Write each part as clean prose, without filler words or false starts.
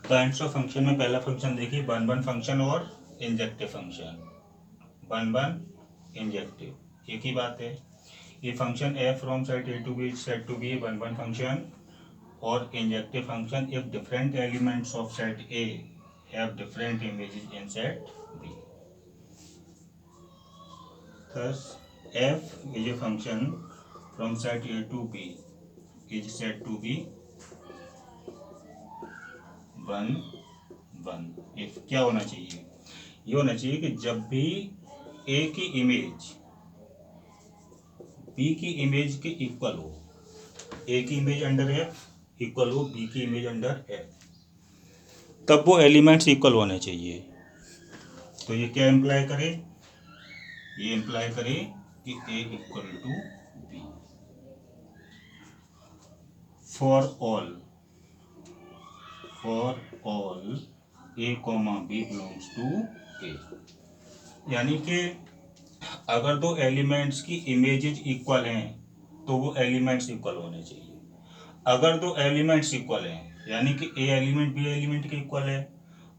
Kinds of function में पहला function देखिए वन वन फंक्शन और injective function. One one injective एक ही बात है। ये function F from set A to B set to B one one function और injective function if different elements of set A have different images in set B. Thus, f is a function from set A to B is said to be one one. if क्या होना चाहिए, ये होना चाहिए कि जब भी A की इमेज B की इमेज के इक्वल हो, A की इमेज अंडर F इक्वल हो B की इमेज अंडर F, तब वो एलिमेंट्स इक्वल होने चाहिए। तो ये क्या इम्प्लाई करे, ये इम्प्लाई करे कि A equal to B for all A comma B belongs to A। यानी कि अगर दो एलिमेंट्स की इमेजेस इक्वल हैं तो वो एलिमेंट्स इक्वल होने चाहिए। अगर दो एलिमेंट्स इक्वल हैं यानी कि ए एलिमेंट बी एलिमेंट के इक्वल है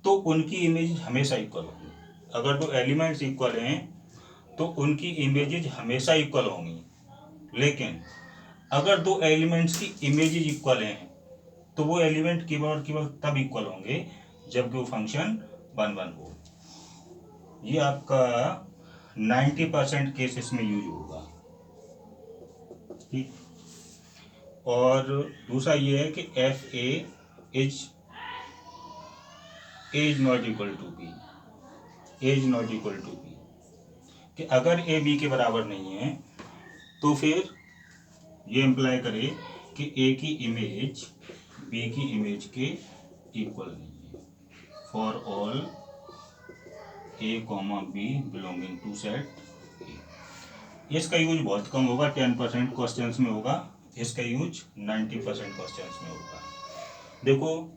तो उनकी इमेजेस हमेशा इक्वल होंगी। अगर दो एलिमेंट्स इक्वल हैं तो उनकी इमेजेस हमेशा इक्वल होंगी। लेकिन अगर दो एलिमेंट्स की इमेजेस इक्वल हैं तो वो एलिमेंट केवल और केवल तब इक्वल होंगे जब वो फंक्शन वन वन हो। ये आपका 90% केसेस में यूज होगा। ठीक। और दूसरा ये है कि F A is not equal to B, is not equal to B, कि अगर ए बी के बराबर नहीं है तो फिर ये इम्प्लाई करे कि ए की इमेज बी की इमेज के इक्वल नहीं है। For all A comma B belonging to set A. इसका यूज बहुत कम होगा, 10% क्वेश्चन में होगा। इसका यूज 90% क्वेश्चन में होगा। देखो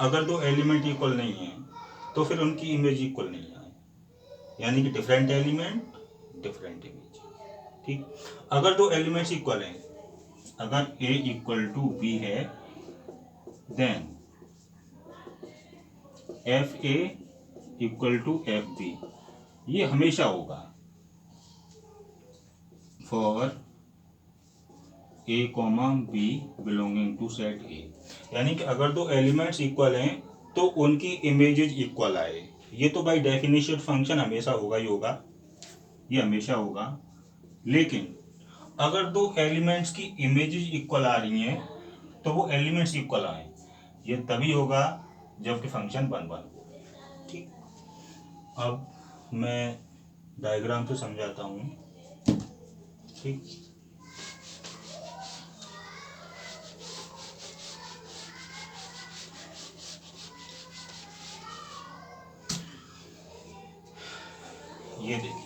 अगर दो एलिमेंट इक्वल नहीं है तो फिर उनकी इमेज इक्वल नहीं है, यानी कि डिफरेंट एलिमेंट डिफरेंट इमेज। ठीक। अगर दो एलिमेंट्स इक्वल हैं, अगर ए इक्वल टू बी है then F A equal to F B, ये हमेशा होगा for A comma B belonging to set A. यानी कि अगर दो एलिमेंट्स इक्वल हैं तो उनकी इमेजेस इक्वल आए। ये तो बाय डेफिनेशन फंक्शन हमेशा होगा ही होगा, ये हमेशा होगा। लेकिन अगर दो एलिमेंट्स की इमेजेस इक्वल आ रही हैं तो वो एलिमेंट्स इक्वल आए, ये तभी होगा जबकि फंक्शन वन वन हो। ठीक। अब मैं डायग्राम से समझाता हूँ। ठीक। ये देखिए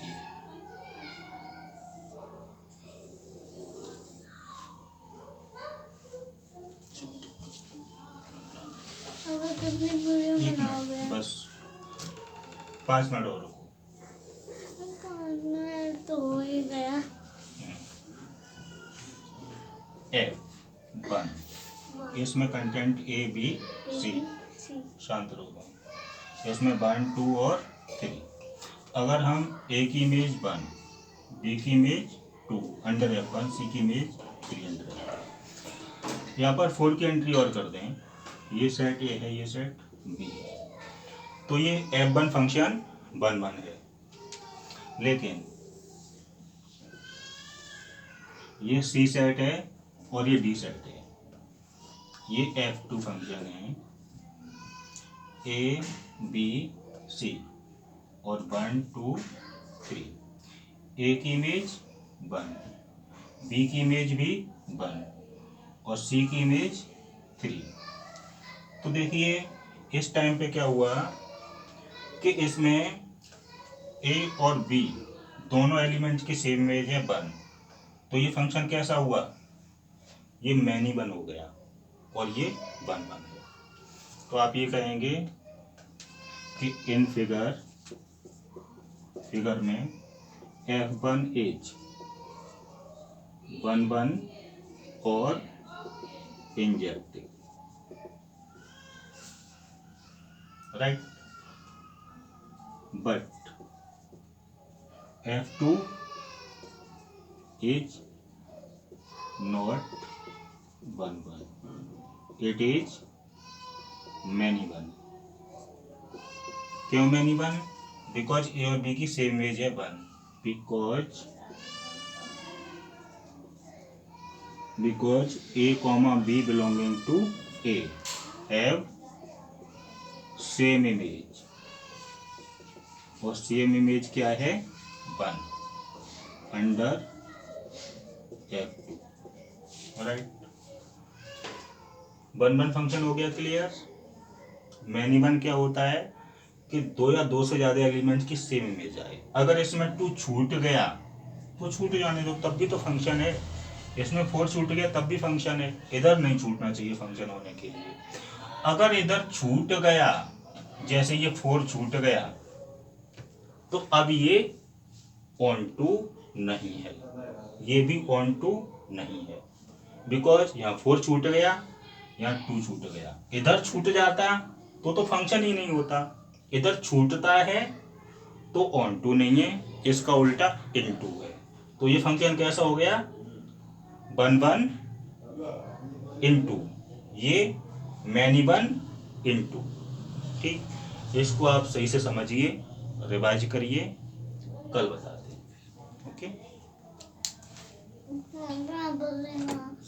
बस 5 मिनट और रुको। 5 मिनट तो हो ही गया। एफ वन, इसमें कंटेंट ए बी सी, शांत रहो। इसमें 1 2 और 3। अगर हम ए की इमेज 1 बी की इमेज 2 अंडर F1 सी की इमेज 3 अंडर F1, यहाँ पर 4 की एंट्री और कर दें, ये सेट ए है ये सेट बी है, तो ये F1 फंक्शन वन वन है। लेकिन ये सी सेट है और ये डी सेट है, ये F2 फंक्शन है ए बी सी और 1 2 3। ए की इमेज 1, बी की इमेज भी 1 और सी की इमेज 3। तो देखिए इस टाइम पे क्या हुआ कि इसमें ए और बी दोनों एलिमेंट्स की सेम इमेज है 1, तो ये फंक्शन कैसा हुआ, ये मैनी वन हो गया और ये 1 1 है। तो आप ये कहेंगे कि इन फिगर में F1 इज 1 1 और injective. Right, but F2 is not 1 1, it is many 1. क्यों many 1? बिकॉज ए और बी की सेम एज है 1, because A, B belonging to A have same image, और सेम इमेज क्या है 1 अंडर F2, राइट। 1 1 फंक्शन हो गया क्लियर। मैनी 1 क्या होता है कि 2 या 2 से ज्यादा एलिमेंट्स की सेम इमेज आए। अगर इसमें 2 छूट गया तो छूट जाने दो, तब भी तो फंक्शन है। इसमें 4 छूट गया तब भी फंक्शन है। इधर नहीं छूटना चाहिए फंक्शन होने के लिए। अगर इधर छूट गया, जैसे ये 4 छूट गया, तो अब ये ऑन टू नहीं है, ये भी ऑन टू नहीं है, बिकॉज यहाँ 4 छूट गया, यहाँ 2 छूट गया। इधर छूट जाता तो फंक्शन ही नहीं होता। इधर छूटता है तो ऑन टू नहीं है, इसका उल्टा इन टू है। तो ये फंक्शन कैसा हो गया 1 1 इन टू, ये मैनी 1 इन टू। ठीक, इसको आप सही से समझिए, रिवाइज करिए, कल बताते हैं। ओके। बोल रहे ना।